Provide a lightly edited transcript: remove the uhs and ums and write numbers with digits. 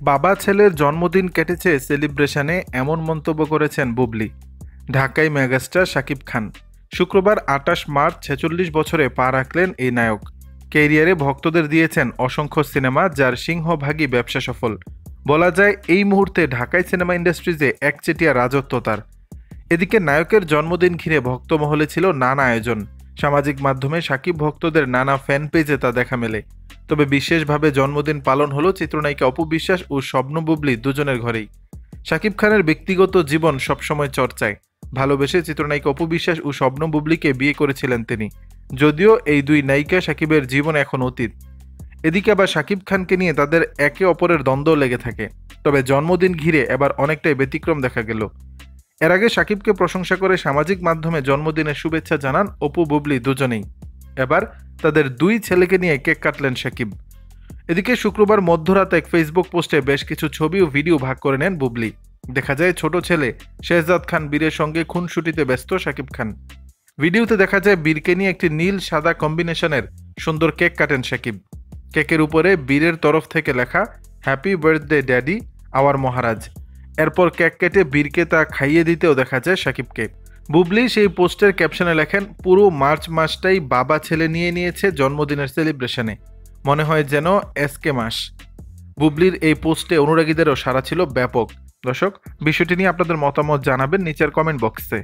বাবা ছেলের জন্মদিন কেটেছে সেলিব্রেশনে, এমন মন্তব্য করেছেন বুবলি। ঢাকায় মেগাস্টার শাকিব খান শুক্রবার ২৮ মার্চ ৪৬ বছরে পা রাখলেন এই নায়ক। ক্যারিয়ারে ভক্তদের দিয়েছেন অসংখ্য সিনেমা, যার সিংহভাগই ব্যবসা সফল। বলা যায় এই মুহূর্তে ঢাকায় সিনেমা ইন্ডাস্ট্রিজে একচেটিয়া রাজত্ব তার। এদিকে নায়কের জন্মদিন ঘিরে ভক্তমহলে ছিল নানা আয়োজন। সামাজিক মাধ্যমে শাকিব ভক্তদের নানা ফ্যান পেজে তা দেখা মেলে। তবে বিশেষভাবে জন্মদিন পালন হলো চিত্রনায়িকা অপু বিশ্বাস ও স্বপ্ন বুবলি দুজনের ঘরেই। শাকিব খানের ব্যক্তিগত জীবন সবসময় চর্চায়। ভালোবেসে চিত্রনায়িকা অপু বিশ্বাস ও স্বপ্ন বুবলিকে বিয়ে করেছিলেন তিনি, যদিও এই দুই নায়িকা শাকিবের জীবন এখন অতীত। এদিকে আবার শাকিব খানকে নিয়ে তাদের একে অপরের দ্বন্দ্ব লেগে থাকে। তবে জন্মদিন ঘিরে এবার অনেকটাই ব্যতিক্রম দেখা গেল। এর আগে শাকিবকে প্রশংসা করে সামাজিক মাধ্যমে জন্মদিনের শুভেচ্ছা জানান অপু বুবলি দুজনেই। এবার তাদের দুই ছেলেকে নিয়ে কেক কাটলেন শাকিব। এদিকে শুক্রবার মধ্যরাতে এক ফেসবুক পোস্টে বেশ কিছু ছবি ও ভিডিও ভাগ করে নেন বুবলি। দেখা যায় ছোট ছেলে শেহজাদ খান বীরের সঙ্গে খুনসুটিতে ব্যস্ত শাকিব খান। ভিডিওতে দেখা যায় বীরকে নিয়ে একটি নীল সাদা কম্বিনেশনের সুন্দর কেক কাটেন শাকিব। কেকের উপরে বীরের তরফ থেকে লেখা হ্যাপি বার্থডে ড্যাডি আওয়ার মহারাজ। এরপর কেক কেটে বীরকে তা খাইয়ে দিতেও দেখা যায় শাকিবকে। বুবলি সেই পোস্টের ক্যাপশনে লেখেন, পুরো মার্চ মাসটাই বাবা ছেলে নিয়ে নিয়েছে জন্মদিনের সেলিব্রেশনে, মনে হয় যেন এসকে মাস। বুবলির এই পোস্টে অনুরাগীদেরও সাড়া ছিল ব্যাপক। দর্শক, বিষয়টি নিয়ে আপনাদের মতামত জানাবেন নিচের কমেন্ট বক্সে।